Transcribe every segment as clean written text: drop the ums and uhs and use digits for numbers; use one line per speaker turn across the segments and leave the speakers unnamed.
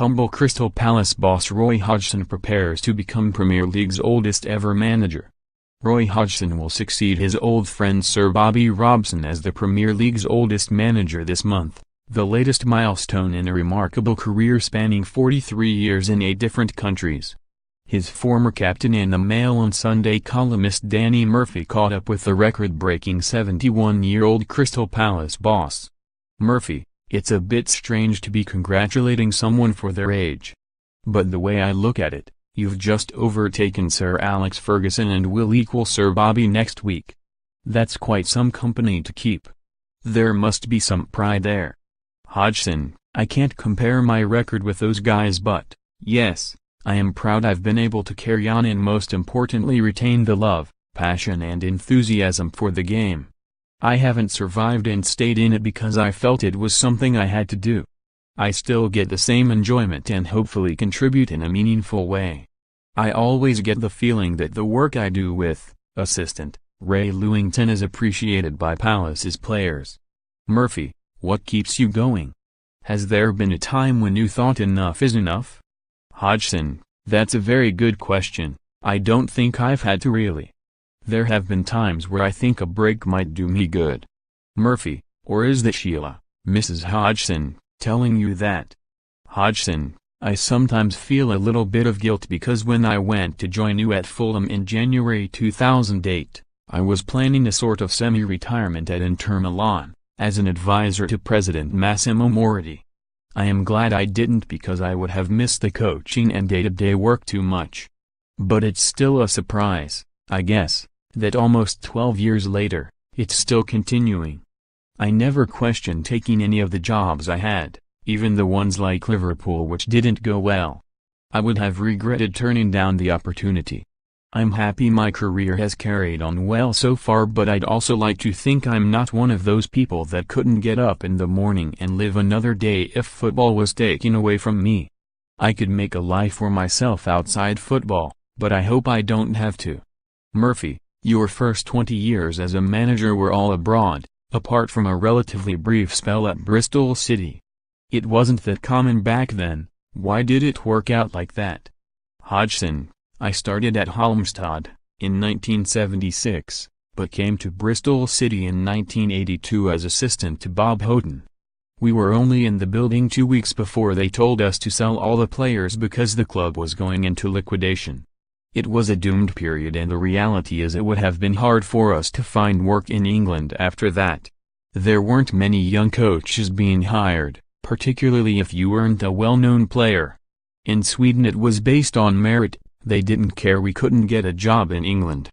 Humble Crystal Palace boss Roy Hodgson prepares to become Premier League's oldest ever manager. Roy Hodgson will succeed his old friend Sir Bobby Robson as the Premier League's oldest manager this month, the latest milestone in a remarkable career spanning 43 years in 8 different countries. His former captain and the Mail on Sunday columnist Danny Murphy caught up with the record-breaking 71-year-old Crystal Palace boss. Murphy: "It's a bit strange to be congratulating someone for their age. But the way I look at it, you've just overtaken Sir Alex Ferguson and will equal Sir Bobby next week. That's quite some company to keep. There must be some pride there." Hodgson: "I can't compare my record with those guys, but, yes, I am proud I've been able to carry on and most importantly retain the love, passion and enthusiasm for the game. I haven't survived and stayed in it because I felt it was something I had to do. I still get the same enjoyment and hopefully contribute in a meaningful way. I always get the feeling that the work I do with assistant Ray Lewington is appreciated by Palace's players." Murphy: "What keeps you going? Has there been a time when you thought enough is enough?" Hodgson: "That's a very good question. I don't think I've had to really. There have been times where I think a break might do me good." Murphy: "Or is that Sheila, Mrs. Hodgson, telling you that?" Hodgson: "I sometimes feel a little bit of guilt because when I went to join you at Fulham in January 2008, I was planning a sort of semi-retirement at Inter Milan, as an advisor to President Massimo Moratti. I am glad I didn't because I would have missed the coaching and day-to-day work too much. But it's still a surprise, I guess, that almost 12 years later, it's still continuing. I never questioned taking any of the jobs I had, even the ones like Liverpool which didn't go well. I would have regretted turning down the opportunity. I'm happy my career has carried on well so far, but I'd also like to think I'm not one of those people that couldn't get up in the morning and live another day if football was taken away from me. I could make a life for myself outside football, but I hope I don't have to." Murphy: "Your first 20 years as a manager were all abroad, apart from a relatively brief spell at Bristol City. It wasn't that common back then. Why did it work out like that?" Hodgson: "I started at Halmstad, in 1976, but came to Bristol City in 1982 as assistant to Bob Houghton. We were only in the building 2 weeks before they told us to sell all the players because the club was going into liquidation. It was a doomed period and the reality is it would have been hard for us to find work in England after that. There weren't many young coaches being hired, particularly if you weren't a well-known player. In Sweden it was based on merit. They didn't care we couldn't get a job in England.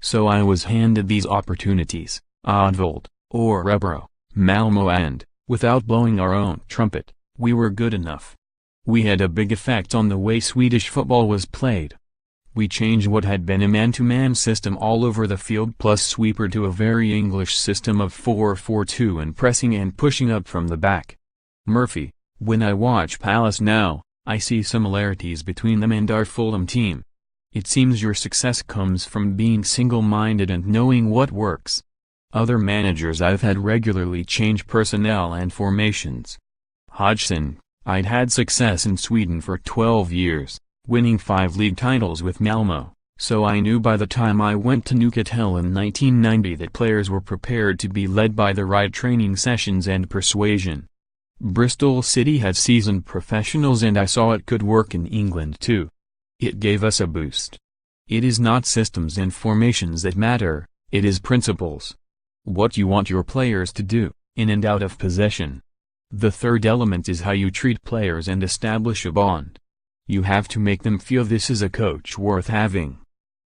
So I was handed these opportunities, Oddvold, Örebro, Malmö and, without blowing our own trumpet, we were good enough. We had a big effect on the way Swedish football was played. We changed what had been a man-to-man system all over the field plus sweeper to a very English system of 4-4-2 and pressing and pushing up from the back." Murphy: "When I watch Palace now, I see similarities between them and our Fulham team. It seems your success comes from being single-minded and knowing what works. Other managers I've had regularly change personnel and formations." Hodgson: "I'd had success in Sweden for 12 years, winning 5 league titles with Malmö, so I knew by the time I went to Newcastle in 1990 that players were prepared to be led by the right training sessions and persuasion. Bristol City had seasoned professionals and I saw it could work in England too. It gave us a boost. It is not systems and formations that matter, it is principles. What you want your players to do, in and out of possession. The third element is how you treat players and establish a bond. You have to make them feel this is a coach worth having.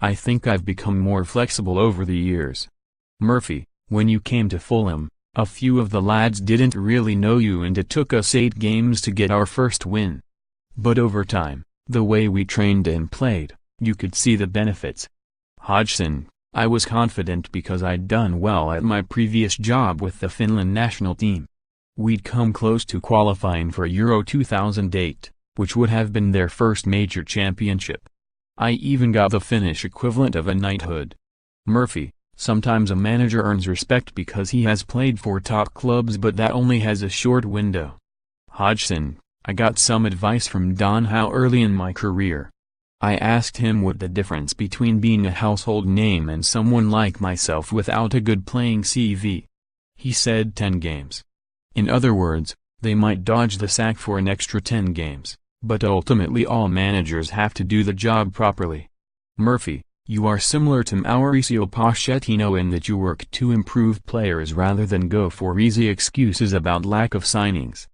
I think I've become more flexible over the years." Murphy: "When you came to Fulham, a few of the lads didn't really know you and it took us 8 games to get our first win. But over time, the way we trained and played, you could see the benefits." Hodgson: "I was confident because I'd done well at my previous job with the Finland national team. We'd come close to qualifying for Euro 2008, which would have been their first major championship. I even got the Finnish equivalent of a knighthood." Murphy: "Sometimes a manager earns respect because he has played for top clubs, but that only has a short window." Hodgson: I got some advice from Don Howe early in my career. I asked him what the difference between being a household name and someone like myself without a good playing CV. He said 10 games. In other words, they might dodge the sack for an extra 10 games, but ultimately all managers have to do the job properly. Murphy, you are similar to Mauricio Pochettino in that you work to improve players rather than go for easy excuses about lack of signings.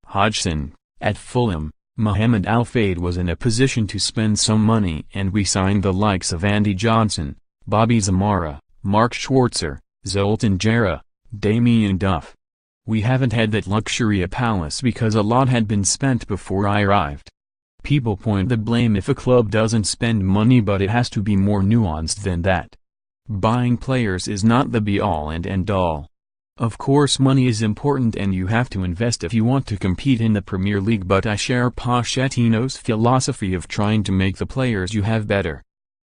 Hodgson, at Fulham, Mohamed Al Fayed was in a position to spend some money and we signed the likes of Andy Johnson, Bobby Zamora, Mark Schwarzer, Zoltan Jara, Damien Duff. We haven't had that luxury at Palace because a lot had been spent before I arrived. People point the blame if a club doesn't spend money, but it has to be more nuanced than that. Buying players is not the be-all and end-all. Of course money is important and you have to invest if you want to compete in the Premier League, but I share Pochettino's philosophy of trying to make the players you have better.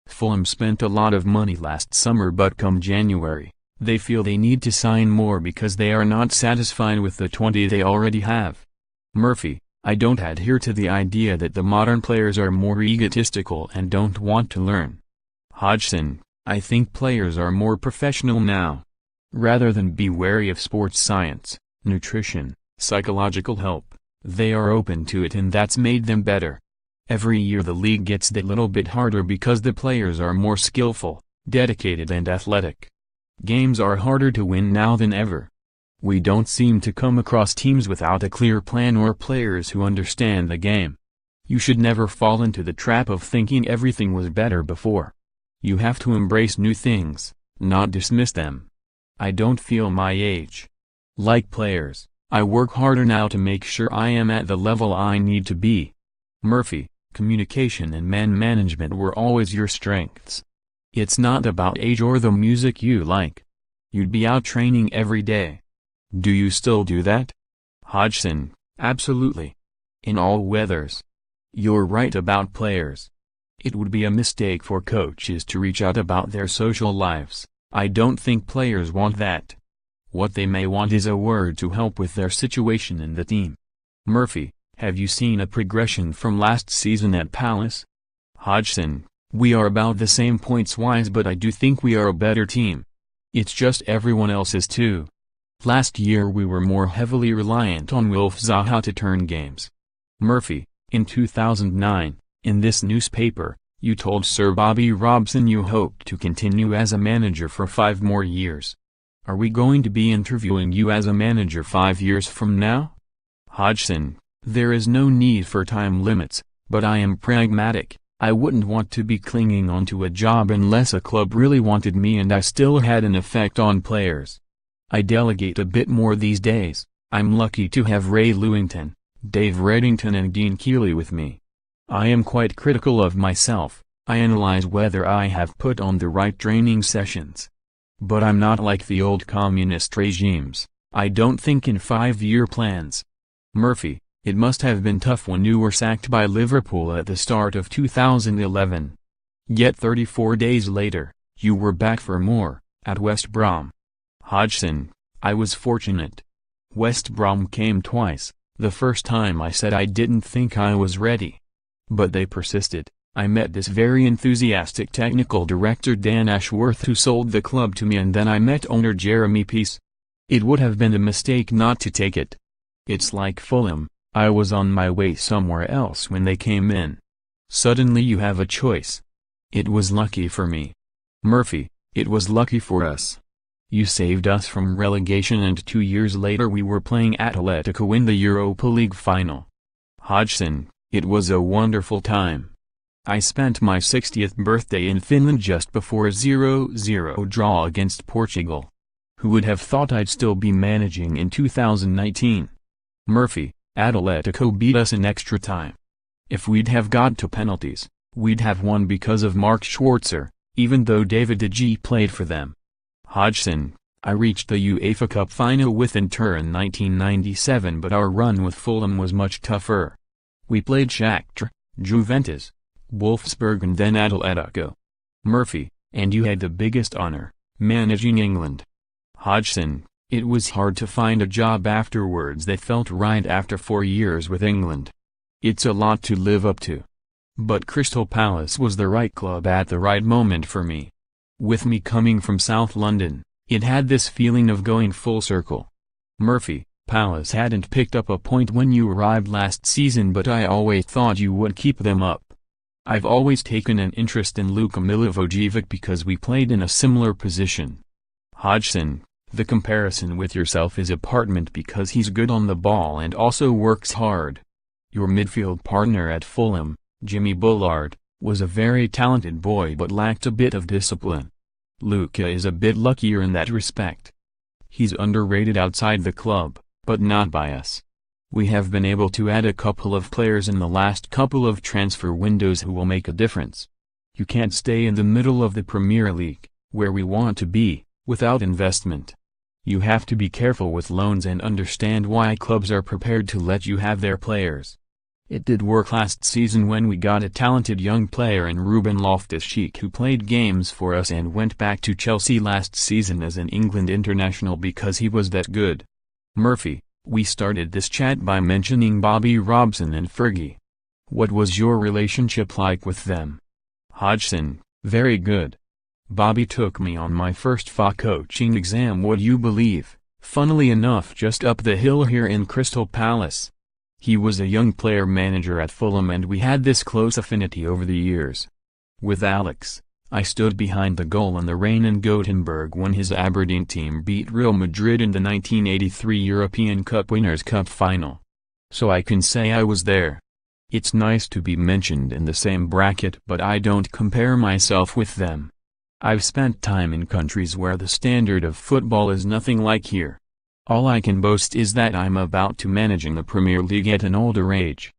Fulham spent a lot of money last summer, but come January, they feel they need to sign more because they are not satisfied with the 20 they already have. Murphy, I don't adhere to the idea that the modern players are more egotistical and don't want to learn. Hodgson, I think players are more professional now. Rather than be wary of sports science, nutrition, psychological help, they are open to it, and that's made them better. Every year the league gets that little bit harder because the players are more skillful, dedicated and athletic. Games are harder to win now than ever. We don't seem to come across teams without a clear plan or players who understand the game. You should never fall into the trap of thinking everything was better before. You have to embrace new things, not dismiss them. I don't feel my age. Like players, I work harder now to make sure I am at the level I need to be. Murphy, communication and man management were always your strengths. It's not about age or the music you like. You'd be out training every day. Do you still do that? Hodgson, absolutely. In all weathers. You're right about players. It would be a mistake for coaches to reach out about their social lives. I don't think players want that. What they may want is a word to help with their situation in the team. Murphy, have you seen a progression from last season at Palace? Hodgson, we are about the same points-wise, but I do think we are a better team. It's just everyone else is too. Last year we were more heavily reliant on Wilf Zaha to turn games. Murphy, in 2009, in this newspaper, you told Sir Bobby Robson you hoped to continue as a manager for 5 more years. Are we going to be interviewing you as a manager 5 years from now? Hodgson, there is no need for time limits, but I am pragmatic. I wouldn't want to be clinging onto a job unless a club really wanted me and I still had an effect on players. I delegate a bit more these days. I'm lucky to have Ray Lewington, Dave Reddington and Dean Keeley with me. I am quite critical of myself. I analyze whether I have put on the right training sessions. But I'm not like the old communist regimes. I don't think in 5-year plans. Murphy, it must have been tough when you were sacked by Liverpool at the start of 2011. Yet 34 days later, you were back for more, at West Brom. Hodgson, I was fortunate. West Brom came twice. The first time I said I didn't think I was ready. But they persisted. I met this very enthusiastic technical director Dan Ashworth who sold the club to me, and then I met owner Jeremy Peace. It would have been a mistake not to take it. It's like Fulham, I was on my way somewhere else when they came in. Suddenly you have a choice. It was lucky for me. Murphy, it was lucky for us. You saved us from relegation and 2 years later we were playing Atletico in the Europa League final. Hodgson, it was a wonderful time. I spent my 60th birthday in Finland just before a 0-0 draw against Portugal. Who would have thought I'd still be managing in 2019? Murphy, Atletico beat us in extra time. If we'd have got to penalties, we'd have won because of Mark Schwarzer, even though David De Gea played for them. Hodgson, I reached the UEFA Cup final with Inter in 1997, but our run with Fulham was much tougher. We played Shakhtar, Juventus, Wolfsburg and then Atletico. Murphy, and you had the biggest honor, managing England. Hodgson, it was hard to find a job afterwards that felt right after 4 years with England. It's a lot to live up to. But Crystal Palace was the right club at the right moment for me. With me coming from South London, it had this feeling of going full circle. Murphy, Palace hadn't picked up a point when you arrived last season, but I always thought you would keep them up. I've always taken an interest in Luka Milivojevic because we played in a similar position. Hodgson, the comparison with yourself is apparent because he's good on the ball and also works hard. Your midfield partner at Fulham, Jimmy Bullard, was a very talented boy but lacked a bit of discipline. Luka is a bit luckier in that respect. He's underrated outside the club, but not by us. We have been able to add a couple of players in the last couple of transfer windows who will make a difference. You can't stay in the middle of the Premier League, where we want to be, without investment. You have to be careful with loans and understand why clubs are prepared to let you have their players. It did work last season when we got a talented young player in Ruben Loftus-Cheek who played games for us and went back to Chelsea last season as an England international because he was that good. Murphy, we started this chat by mentioning Bobby Robson and Fergie. What was your relationship like with them? Hodgson, very good. Bobby took me on my first FA coaching exam, would you believe, funnily enough just up the hill here in Crystal Palace. He was a young player manager at Fulham and we had this close affinity over the years. With Alex, I stood behind the goal in the rain in Gothenburg when his Aberdeen team beat Real Madrid in the 1983 European Cup Winners' Cup final. So I can say I was there. It's nice to be mentioned in the same bracket, but I don't compare myself with them. I've spent time in countries where the standard of football is nothing like here. All I can boast is that I'm about to managing the Premier League at an older age.